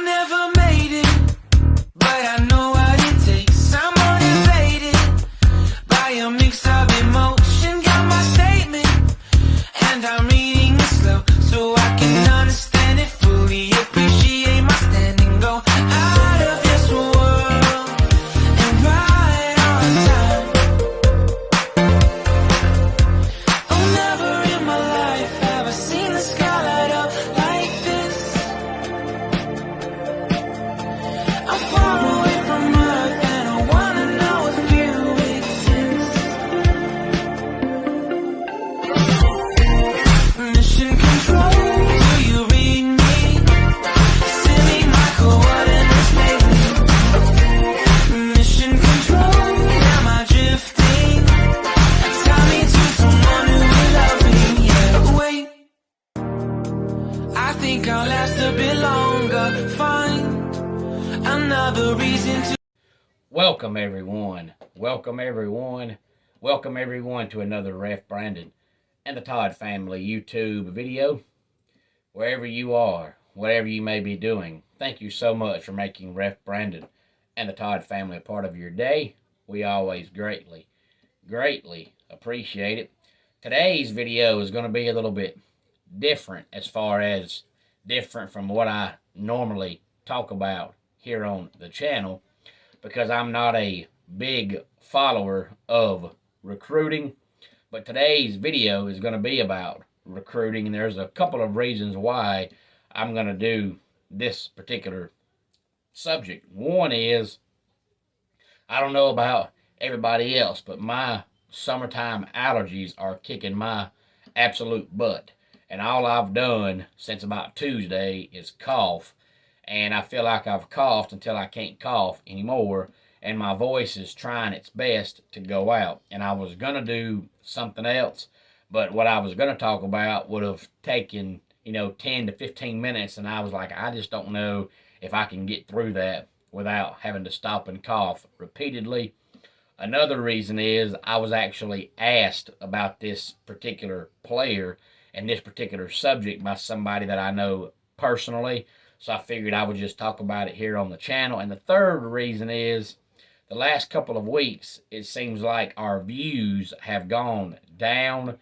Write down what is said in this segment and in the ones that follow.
never made it, but I know what it takes. I'm motivated by a mix of emotion. Got my statement, and I'm reading it slow so I can understand it fully. Appreciate my standing, go out of this world and right on time. Oh, never in my life have I seen the sky light up like this. I'm far away from Earth and I wanna know if you exist. Mission control, do you read me? Send me my coordinates lately. Mission control, am I drifting? Tie me to someone who will love me, yeah. Wait, I think I'll last a bit longer. Find another reason to. Welcome everyone. Welcome everyone. Welcome everyone to another Ref Brandon and the Todd Family YouTube video. Wherever you are, whatever you may be doing, thank you so much for making Ref Brandon and the Todd Family a part of your day. We always greatly appreciate it. Today's video is going to be a little bit different, as far as different from what I normally talk about here on the channel, because I'm not a big follower of recruiting. But today's video is going to be about recruiting, and there's a couple of reasons why I'm going to do this particular subject. One is, I don't know about everybody else, but my summertime allergies are kicking my absolute butt. And all I've done since about Tuesday is cough. And I feel like I've coughed until I can't cough anymore. And my voice is trying its best to go out. And I was going to do something else, but what I was going to talk about would have taken, 10 to 15 minutes. And I was like, I just don't know if I can get through that without having to stop and cough repeatedly. Another reason is I was actually asked about this particular player and this particular subject by somebody that I know personally. So I figured I would just talk about it here on the channel. And the third reason is, the last couple of weeks, it seems like our views have gone down.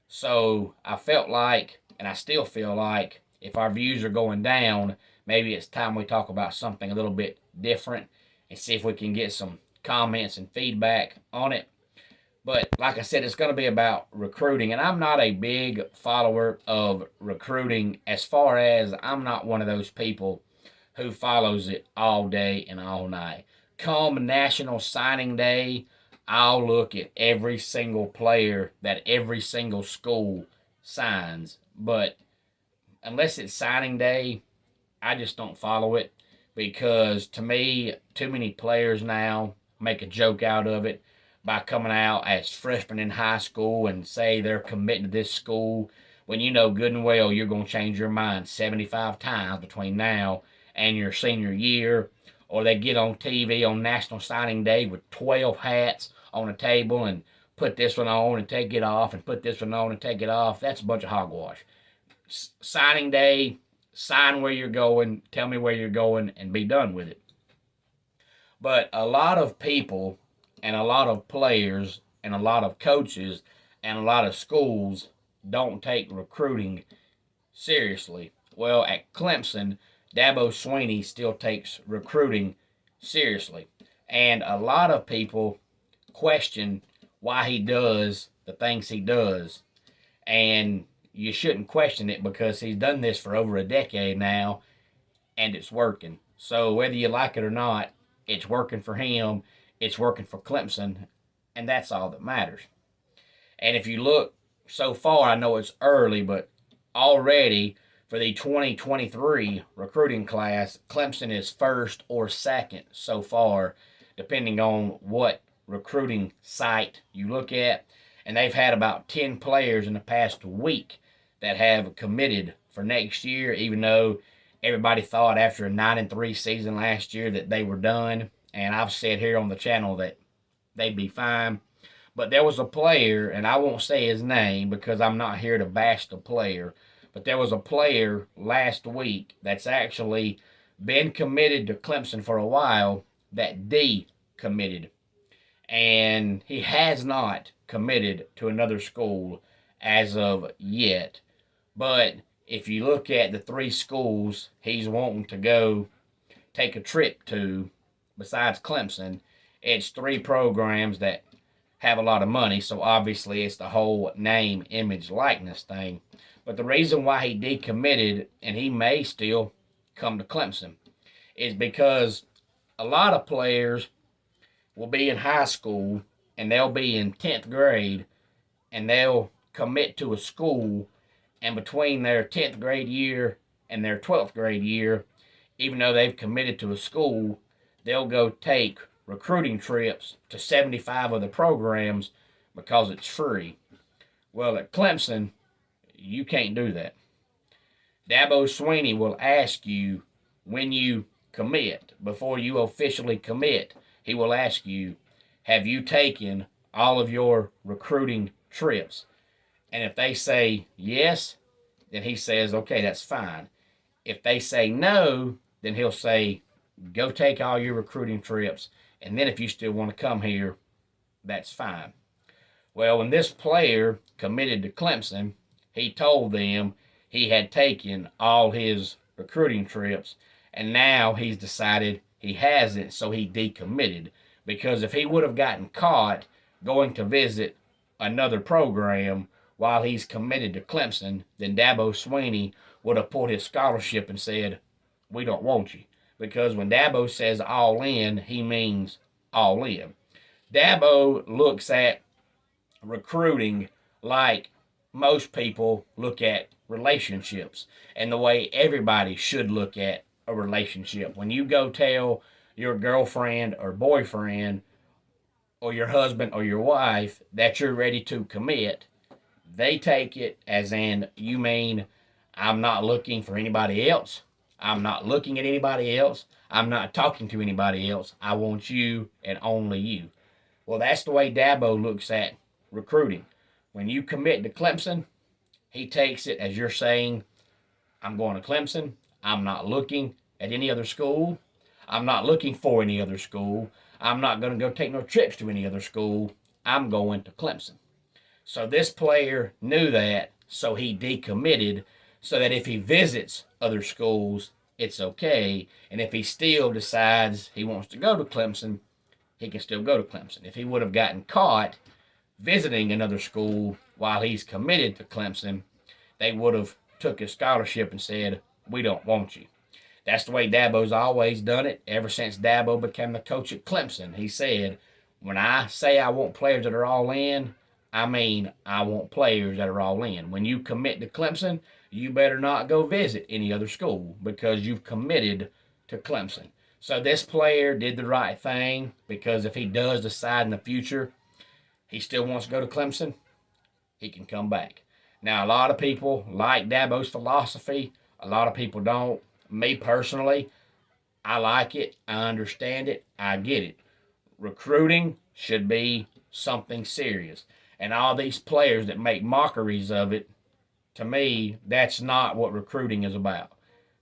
So I felt like, and I still feel like, if our views are going down, maybe it's time we talk about something a little bit different and see if we can get some comments and feedback on it. But like I said, it's going to be about recruiting, and I'm not a big follower of recruiting, as far as I'm not one of those people who follows it all day and all night. Come National Signing Day, I'll look at every single player that every single school signs. But unless it's signing day, I just don't follow it, because to me, too many players now make a joke out of it by coming out as freshmen in high school and say they're committing to this school, when you know good and well you're going to change your mind 75 times between now and your senior year. Or they get on TV on National Signing Day with 12 hats on a table and put this one on and take it off and put this one on and take it off. That's a bunch of hogwash. Signing day, sign where you're going, tell me where you're going, and be done with it. But a lot of people and a lot of players and a lot of coaches and a lot of schools don't take recruiting seriously. Well, at Clemson, Dabo Swinney still takes recruiting seriously. And a lot of people question why he does the things he does. And you shouldn't question it, because he's done this for over a decade now, and it's working. So whether you like it or not, it's working for him, it's working for Clemson, and that's all that matters. And if you look so far, I know it's early, but already for the 2023 recruiting class, Clemson is first or second so far, depending on what recruiting site you look at. And they've had about 10 players in the past week that have committed for next year, even though everybody thought after a 9-3 season last year that they were done. And I've said here on the channel that they'd be fine. But there was a player, and I won't say his name because I'm not here to bash the player, but there was a player last week that's actually been committed to Clemson for a while that decommitted. And he has not committed to another school as of yet. But if you look at the 3 schools he's wanting to go take a trip to, besides Clemson, it's 3 programs that have a lot of money, so obviously it's the whole name, image, likeness thing. But the reason why he decommitted, and he may still come to Clemson, is because a lot of players will be in high school and they'll be in 10th grade and they'll commit to a school, and between their 10th grade year and their 12th grade year, even though they've committed to a school, they'll go take recruiting trips to 75 of the programs because it's free. Well, at Clemson, you can't do that. Dabo Swinney will ask you when you commit, before you officially commit, he will ask you, have you taken all of your recruiting trips? And if they say yes, then he says, okay, that's fine. If they say no, then he'll say, go take all your recruiting trips, and then if you still want to come here, that's fine. Well, when this player committed to Clemson, he told them he had taken all his recruiting trips, and now he's decided he hasn't, so he decommitted. Because if he would have gotten caught going to visit another program while he's committed to Clemson, then Dabo Swinney would have pulled his scholarship and said, we don't want you. Because when Dabo says all in, he means all in. Dabo looks at recruiting like most people look at relationships, and the way everybody should look at a relationship. When you go tell your girlfriend or boyfriend or your husband or your wife that you're ready to commit, they take it as in, you mean I'm not looking for anybody else. I'm not looking at anybody else. I'm not talking to anybody else. I want you and only you. Well, that's the way Dabo looks at recruiting. When you commit to Clemson, he takes it as you're saying, I'm going to Clemson. I'm not looking at any other school. I'm not looking for any other school. I'm not going to go take no trips to any other school. I'm going to Clemson. So this player knew that, so he decommitted, so that if he visits other schools, it's okay. And if he still decides he wants to go to Clemson, he can still go to Clemson. If he would have gotten caught visiting another school while he's committed to Clemson, they would have took his scholarship and said, we don't want you. That's the way Dabo's always done it ever since Dabo became the coach at Clemson. He said, when I say I want players that are all in, I mean I want players that are all in. When you commit to Clemson, you better not go visit any other school because you've committed to Clemson. So this player did the right thing, because if he does decide in the future he still wants to go to Clemson, he can come back. Now, a lot of people like Dabo's philosophy. A lot of people don't. Me personally, I like it. I understand it. I get it. Recruiting should be something serious. And all these players that make mockeries of it, to me, that's not what recruiting is about.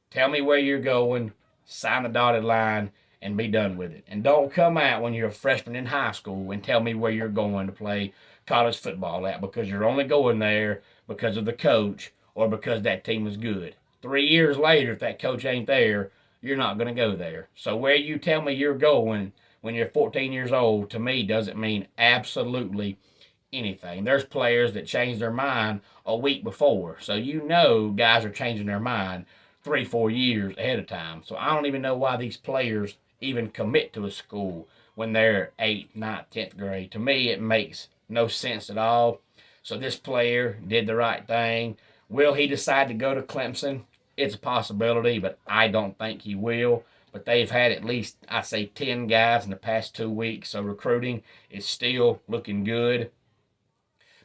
Tell me where you're going, sign the dotted line, and be done with it. And don't come out when you're a freshman in high school and tell me where you're going to play college football at, because you're only going there because of the coach or because that team is good. 3 years later, if that coach ain't there, you're not going to go there. So where you tell me you're going when you're 14 years old, to me, doesn't mean absolutely anything. There's players that change their mind a week before. So you know guys are changing their mind 3-4 years ahead of time. So I don't even know why these players even commit to a school when they're 8th, 9th, 10th grade. To me, it makes no sense at all. So this player did the right thing. Will he decide to go to Clemson? It's a possibility, but I don't think he will. But they've had at least, I'd say, 10 guys in the past 2 weeks. So recruiting is still looking good.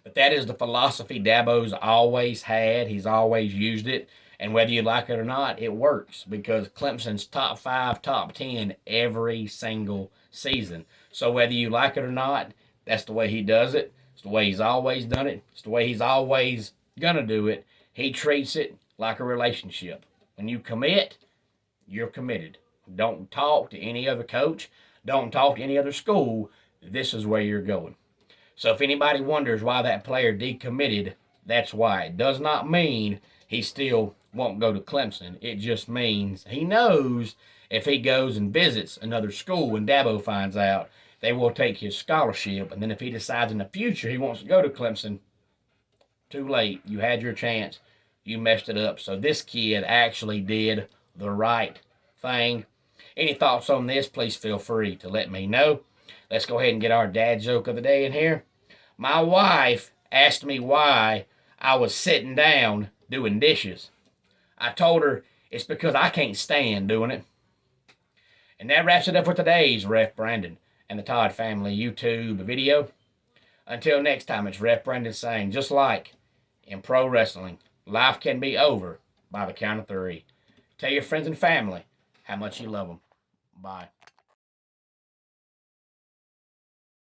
But that is the philosophy Dabo's always had. He's always used it. And whether you like it or not, it works, because Clemson's top 5, top 10 every single season. So whether you like it or not, that's the way he does it. It's the way he's always done it. It's the way he's always going to do it. He treats it like a relationship. When you commit, you're committed. Don't talk to any other coach. Don't talk to any other school. This is where you're going. So if anybody wonders why that player decommitted, that's why. It does not mean he still won't go to Clemson. It just means he knows if he goes and visits another school and Dabo finds out, they will take his scholarship. And then if he decides in the future he wants to go to Clemson, too late. You had your chance. You messed it up. So this kid actually did the right thing. Any thoughts on this, please feel free to let me know. Let's go ahead and get our dad joke of the day in here. My wife asked me why I was sitting down doing dishes. I told her it's because I can't stand doing it. And that wraps it up for today's Ref Brandon and the Todd Family YouTube video. Until next time, it's Ref Brandon saying, just like in pro wrestling, life can be over by the count of 3. Tell your friends and family how much you love them. Bye.